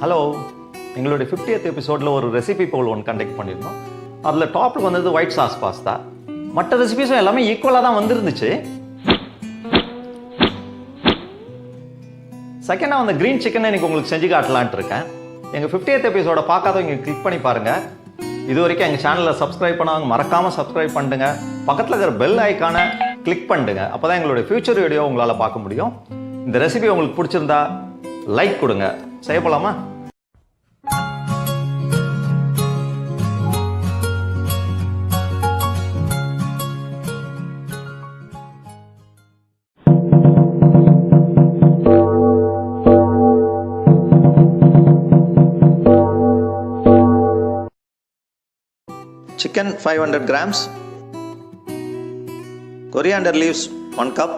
Hello, எங்களுடைய 50th எபிசோடில் ஒரு ரெசிபி போல் ஒன்று கண்டக்ட் பண்ணியிருந்தோம். அதில் டாப்பில் வந்தது ஒயிட் சாஸ் பாஸ்தா. மற்ற ரெசிபிஸும் எல்லாமே ஈக்குவலாக தான் வந்துருந்துச்சு. செகண்டாக வந்து க்ரீன் சிக்கனை எனக்கு உங்களுக்கு செஞ்சு காட்டலான்ட்டு இருக்கேன். எங்கள் 50th எபிசோட பார்க்காதவங்க கிளிக் பண்ணி பாருங்கள். இது வரைக்கும் எங்கள் சேனலில் சப்ஸ்கிரைப் பண்ணாங்க மறக்காமல் சப்ஸ்கிரைப் பண்ணுங்க. பக்கத்தில் இருக்கிற பெல் ஐக்கானை கிளிக் பண்ணுங்க. அப்போ தான் எங்களுடைய ஃபியூச்சர் வீடியோ உங்களால் பார்க்க முடியும். இந்த ரெசிபி உங்களுக்கு பிடிச்சிருந்தா லைக் கொடுங்க. செய்ய போலாமா? Chicken 500 grams, coriander leaves 1 cup,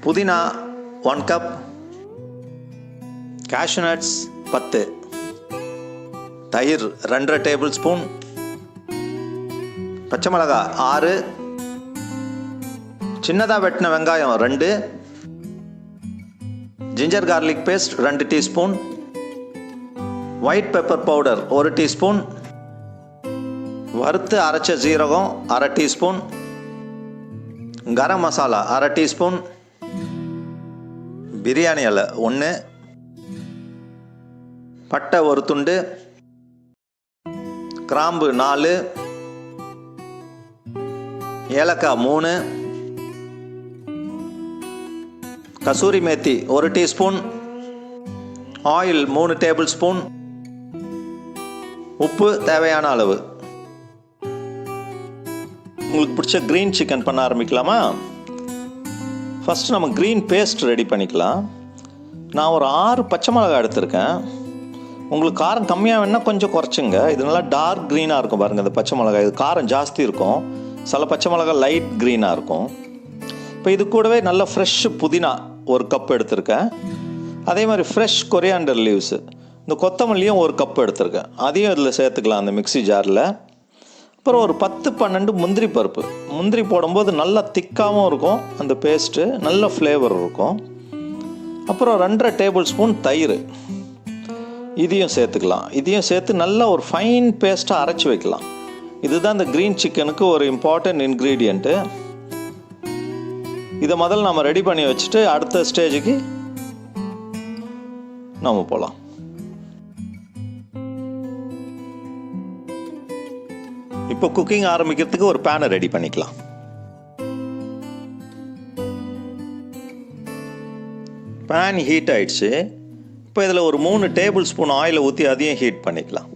pudina 1 cup, cashew nuts 10, தயிர் 2 tablespoon, பச்சை மிளகா 6, சின்னதாக வெட்டின வெங்காயம் 2, ginger garlic paste 2 teaspoon, white pepper powder 1 teaspoon, வறுத்து அரைச்ச ஜீரகம் 1/2 டீஸ்பூன், கரம் மசாலா 1/2 டீஸ்பூன், பிரியாணி இலை 1, பட்டை 1 துண்டு, கிராம்பு 4, ஏலக்காய் 3, kasuri methi 1 teaspoon, oil 3 table spoon, உப்பு தேவையான அளவு. உங்களுக்கு பிடிச்ச க்ரீன் சிக்கன் பண்ண ஆரம்பிக்கலாமா? ஃபஸ்ட்டு நம்ம க்ரீன் பேஸ்ட் ரெடி பண்ணிக்கலாம். நான் ஒரு 6 பச்சை மிளகாய் எடுத்திருக்கேன். உங்களுக்கு காரம் கம்மியாக வேணால் கொஞ்சம் குறைச்சிங்க. இது நல்லா டார்க் க்ரீனாக இருக்கும் பாருங்கள். இந்த பச்சை மிளகாய் இது காரம் ஜாஸ்தி இருக்கும். சில பச்சை மிளகாய் லைட் க்ரீனாக இருக்கும். இப்போ இது கூடவே நல்ல ஃப்ரெஷ் புதினா 1 கப் எடுத்திருக்கேன். அதே மாதிரி ஃப்ரெஷ் கொரியாண்டர் லீவ்ஸு, இந்த கொத்தமல்லியும் 1 கப் எடுத்திருக்கேன். அதையும் இதில் சேர்த்துக்கலாம் அந்த மிக்ஸி ஜாரில். அப்புறம் ஒரு 10-12 முந்திரி பருப்பு. முந்திரி போடும்போது நல்லா திக்காகவும் இருக்கும் அந்த பேஸ்ட்டு, நல்ல ஃப்ளேவர் இருக்கும். அப்புறம் 2.5 டேபிள் ஸ்பூன் தயிர், இதையும் சேர்த்துக்கலாம். இதையும் சேர்த்து நல்லா ஒரு ஃபைன் பேஸ்ட்டாக அரைச்சி வைக்கலாம். இதுதான் இந்த க்ரீன் சிக்கனுக்கு ஒரு இம்பார்ட்டன்ட் இன்க்ரீடியண்ட்டு. இதை முதல்ல நம்ம ரெடி பண்ணி வச்சுட்டு அடுத்த ஸ்டேஜுக்கு நம்ம போகலாம். இப்போ குக்கிங் ஆரம்பிக்கிறதுக்கு ஒரு பேனை ரெடி பண்ணிக்கலாம். பேன் ஹீட் ஆயிடுச்சு. இப்போ இதில் ஒரு 3 டேபிள் ஸ்பூன் ஆயிலை ஊற்றி அதையும் ஹீட் பண்ணிக்கலாம்.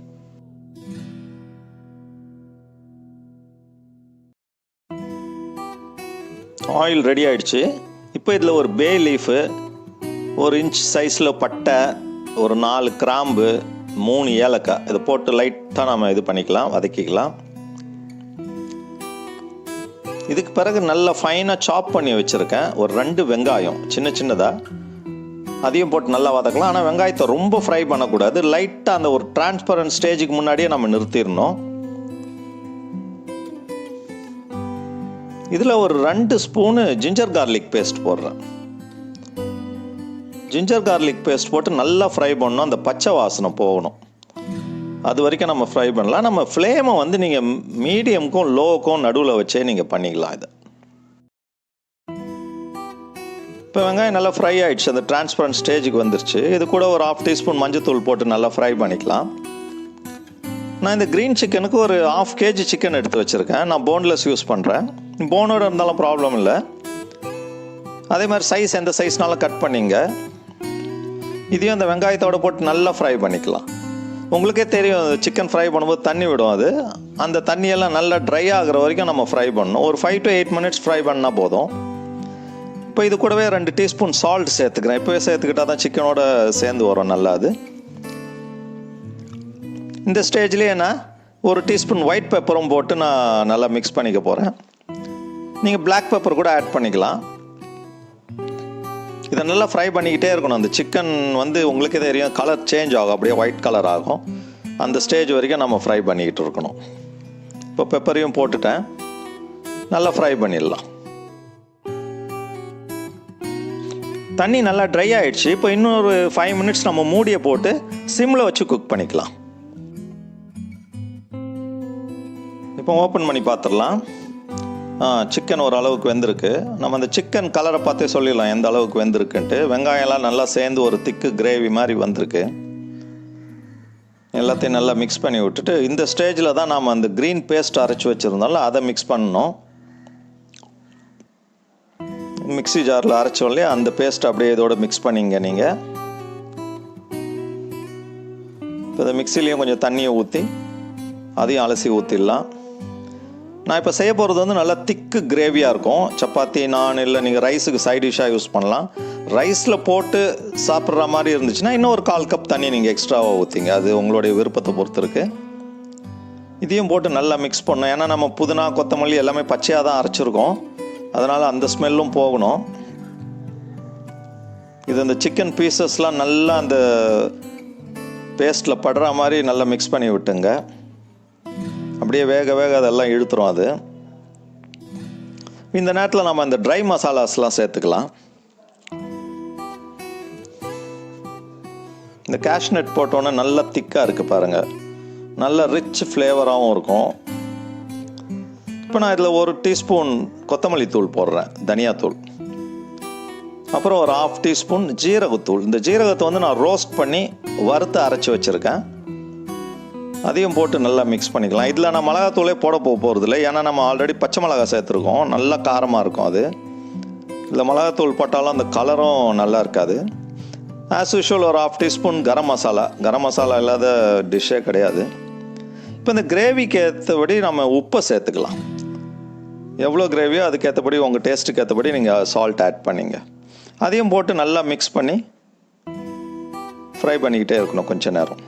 ஆயில் ரெடி ஆயிடுச்சு. இப்போ இதில் ஒரு பே லீஃபு, 1 இன்ச் சைஸில் பட்டை, ஒரு 4 கிராம்பு, 3 ஏலக்காய் இதை போட்டு லைட்டாக நம்ம இது பண்ணிக்கலாம், வதக்கிக்கலாம். இதுக்கு பிறகு நல்லா ஃபைனாக சாப் பண்ணி வச்சுருக்கேன் ஒரு 2 வெங்காயம் சின்னதாக, அதையும் போட்டு நல்லா வதக்கலாம். ஆனால் வெங்காயத்தை ரொம்ப ஃப்ரை பண்ணக்கூடாது. லைட்டாக அந்த ஒரு டிரான்ஸ்பரண்ட் ஸ்டேஜுக்கு முன்னாடியே நம்ம நிறுத்திடணும். இதில் ஒரு 2 ஸ்பூனு ஜிஞ்சர் கார்லிக் பேஸ்ட் போடுறேன். ஜிஞ்சர் கார்லிக் பேஸ்ட் போட்டு நல்லா ஃப்ரை பண்ணணும். அந்த பச்சை வாசனை போகணும். அது வரைக்கும் நம்ம ஃப்ரை பண்ணலாம். நம்ம ஃப்ளேமை வந்து நீங்கள் மீடியமுக்கும் லோவுக்கும் நடுவில் வச்சே நீங்கள் பண்ணிக்கலாம். இதை இப்போ வெங்காயம் நல்லா ஃப்ரை ஆகிடுச்சு, அந்த டிரான்ஸ்பரண்ட் ஸ்டேஜுக்கு வந்துருச்சு. இது கூட ஒரு 1/2 டீஸ்பூன் மஞ்சத்தூள் போட்டு நல்லா ஃப்ரை பண்ணிக்கலாம். நான் இந்த க்ரீன் சிக்கனுக்கு ஒரு 1/2 kg சிக்கன் எடுத்து வச்சுருக்கேன். நான் போன்லெஸ் யூஸ் பண்ணுறேன். போனோடு இருந்தாலும் ப்ராப்ளம் இல்லை. அதே மாதிரி சைஸ் எந்த சைஸ்னாலும் கட் பண்ணிங்க. இதையும் அந்த வெங்காயத்தோடு போட்டு நல்லா ஃப்ரை பண்ணிக்கலாம். உங்களுக்கே தெரியும் சிக்கன் ஃப்ரை பண்ணும்போது தண்ணி விடும். அது அந்த தண்ணியெல்லாம் நல்லா ட்ரை ஆகிற வரைக்கும் நம்ம ஃப்ரை பண்ணணும். ஒரு 5 to 8 minutes ஃப்ரை பண்ணால் போதும். இப்போ இது கூடவே 2 டீஸ்பூன் சால்ட் சேர்த்துக்கிறேன். இப்போவே சேர்த்துக்கிட்டால் தான் சிக்கனோட சேர்ந்து வரும் நல்லா. அது இந்த ஸ்டேஜ்லேயே நான் 1 டீஸ்பூன் ஒயிட் பெப்பரும் போட்டு நான் நல்லா மிக்ஸ் பண்ணிக்க போகிறேன். நீங்கள் பிளாக் பெப்பர் கூட ஆட் பண்ணிக்கலாம். இதை நல்லா ஃப்ரை பண்ணிக்கிட்டே இருக்கணும். அந்த சிக்கன் வந்து உங்களுக்கே தெரியும் கலர் சேஞ்ச் ஆகும், அப்படியே ஒயிட் கலர் ஆகும். அந்த ஸ்டேஜ் வரைக்கும் நம்ம ஃப்ரை பண்ணிக்கிட்டு இருக்கணும். இப்போ பெப்பரையும் போட்டுட்டேன், நல்லா ஃப்ரை பண்ணிடலாம். தண்ணி நல்லா ட்ரை ஆகிடுச்சு. இப்போ இன்னொரு 5 மினிட்ஸ் நம்ம மூடியை போட்டு சிம்மில் வச்சு குக் பண்ணிக்கலாம். இப்போ ஓப்பன் பண்ணி பார்த்துடலாம். சிக்கன் ஒரு அளவுக்கு வெந்திருக்கு. நம்ம அந்த சிக்கன் கலரை பார்த்தே சொல்லிடலாம் எந்த அளவுக்கு வெந்திருக்குன்ட்டு. வெங்காயம்லாம் நல்லா சேர்ந்து ஒரு திக்கு கிரேவி மாதிரி வந்திருக்கு. எல்லாத்தையும் நல்லா மிக்ஸ் பண்ணி விட்டுட்டு இந்த ஸ்டேஜில் தான் நாம் அந்த க்ரீன் பேஸ்ட் அரைச்சி வச்சுருந்தாலும் அதை மிக்ஸ் பண்ணணும். மிக்ஸி ஜாரில் அரைச்சோம் இல்லையா, அந்த பேஸ்ட் அப்படியே இதோட மிக்ஸ் பண்ணிங்க நீங்கள். இப்போ இந்த மிக்ஸிலையும் கொஞ்சம் தண்ணியை ஊற்றி அதையும் அலசி ஊற்றிடலாம். நான் இப்போ செய்ய போகிறது வந்து நல்லா திக்கு கிரேவியாக இருக்கும். சப்பாத்தி, நான் இல்லை நீங்கள் ரைஸுக்கு சைட் டிஷ்ஷாக யூஸ் பண்ணலாம். ரைஸில் போட்டு சாப்பிட்ற மாதிரி இருந்துச்சுன்னா இன்னும் ஒரு 1/4 கப் தண்ணி நீங்கள் எக்ஸ்ட்ராவாக ஊற்றிங்க. அது உங்களுடைய விருப்பத்தை பொறுத்து இருக்குது. இதையும் போட்டு நல்லா மிக்ஸ் பண்ணணும். ஏன்னா நம்ம புதினா, கொத்தமல்லி எல்லாமே பச்சையாக தான் அரைச்சிருக்கோம். அதனால் அந்த ஸ்மெல்லும் போகணும். இது அந்த சிக்கன் பீசஸ்லாம் நல்லா அந்த பேஸ்ட்டில் படுற மாதிரி நல்லா மிக்ஸ் பண்ணி விட்டுங்க. அப்படியே வேக வேக அதெல்லாம் இழுத்துரும். அது இந்த நேரத்தில் நம்ம இந்த ட்ரை மசாலாஸ்லாம் சேர்த்துக்கலாம். இந்த கேஷ்நட் போட்டோன்னே நல்லா திக்காக இருக்குது பாருங்கள். நல்ல ரிச் ஃப்ளேவராகவும் இருக்கும். இப்போ நான் இதில் 1 டீஸ்பூன் கொத்தமல்லி தூள் போடுறேன், தனியாத்தூள். அப்புறம் ஒரு 1/2 டீஸ்பூன் ஜீரகத்தூள். இந்த ஜீரகத்தை வந்து நான் ரோஸ்ட் பண்ணி வறுத்து அரைச்சி வச்சுருக்கேன். அதையும் போட்டு நல்லா மிக்ஸ் பண்ணிக்கலாம். இதில் நான் மிளகாத்தூளே போட போகிறதில்ல. ஏன்னா நம்ம ஆல்ரெடி பச்சை மிளகா சேர்த்துருக்கோம். நல்லா காரமாக இருக்கும் அது. இதில் மிளகாத்தூள் போட்டாலும் அந்த கலரும் நல்லா இருக்காது. ஆஸ் யூஷுவல் ஒரு 1/2 டீஸ்பூன் கரம் மசாலா. கரம் மசாலா இல்லாத டிஷ்ஷே கிடையாது. இப்போ இந்த கிரேவிக்கு ஏற்றபடி நம்ம உப்பை சேர்த்துக்கலாம். எவ்வளோ கிரேவியோ அதுக்கேற்றபடி உங்கள் டேஸ்ட்டுக்கு ஏற்றபடி நீங்கள் சால்ட் ஆட் பண்ணிங்க. அதையும் போட்டு நல்லா மிக்ஸ் பண்ணி ஃப்ரை பண்ணிக்கிட்டே இருக்கணும் கொஞ்ச நேரம்.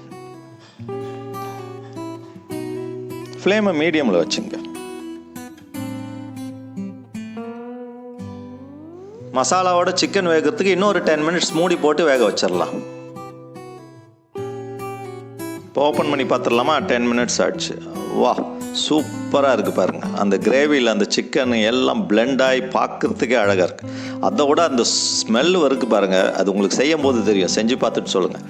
ஃப்ளேமை மீடியமில் வச்சுங்க. மசாலாவோட சிக்கன் வேகிறதுக்கு இன்னொரு 10 மினிட்ஸ் மூடி போட்டு வேக வச்சிடலாம். இப்போ ஓப்பன் பண்ணி பார்த்துடலாமா? 10 மினிட்ஸ் ஆயிடுச்சு. வா, சூப்பராக இருக்குது பாருங்கள். அந்த கிரேவியில் அந்த சிக்கன் எல்லாம் பிளெண்ட் ஆகி பார்க்குறதுக்கே அழகாக இருக்குது. அதை விட அந்த ஸ்மெல் இருக்குது பாருங்கள். அது உங்களுக்கு செய்யும் போது தெரியும். செஞ்சு பார்த்துட்டு சொல்லுங்கள்.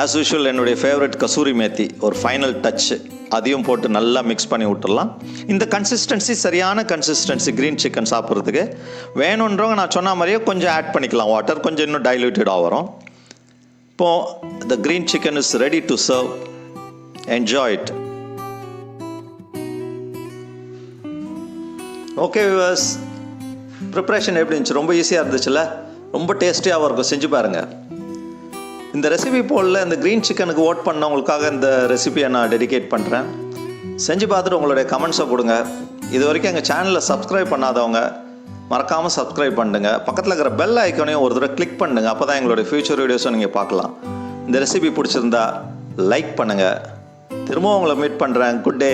ஆஸ் யூஷுவல் என்னுடைய ஃபேவரட் கசூரி மேத்தி ஒரு ஃபைனல் டச்சு. அதையும் போட்டு நல்லா மிக்ஸ் பண்ணி விட்டுடலாம். இந்த கன்சிஸ்டன்சி சரியான கன்சிஸ்டன்சி க்ரீன் சிக்கன் சாப்பிட்றதுக்கு. வேணுன்றவங்க நான் சொன்ன மாதிரியே கொஞ்சம் ஆட் பண்ணிக்கலாம். வாட்டர் கொஞ்சம் இன்னும் டைல்யூட்டடாக வரும். இப்போது the green chicken is ready to serve. Enjoy it. Okay viewers, preparation எப்படி இருந்துச்சு? ரொம்ப ஈஸியாக இருந்துச்சுல்ல? ரொம்ப டேஸ்டியாகவும் இருக்கும். செஞ்சு பாருங்கள். இந்த ரெசிபி போலில் இந்த க்ரீன் சிக்கனுக்கு ஓட் பண்ணவங்களுக்காக இந்த ரெசிபியை நான் டெடிகேட் பண்ணுறேன். செஞ்சு பார்த்துட்டு உங்களுடைய கமெண்ட்ஸை கொடுங்க. இது வரைக்கும் எங்கள் சேனலில் சப்ஸ்கிரைப் பண்ணாதவங்க மறக்காமல் சப்ஸ்கிரைப் பண்ணுங்க. பக்கத்தில் இருக்கிற பெல் ஐக்கானையும் ஒரு தடவை கிளிக் பண்ணுங்க. அப்போ தான் எங்களுடைய ஃபியூச்சர் வீடியோஸும் நீங்கள் பார்க்கலாம். இந்த ரெசிபி பிடிச்சிருந்தா லைக் பண்ணுங்கள். திரும்பவும் உங்களை மீட் பண்ணுறேன். Good day.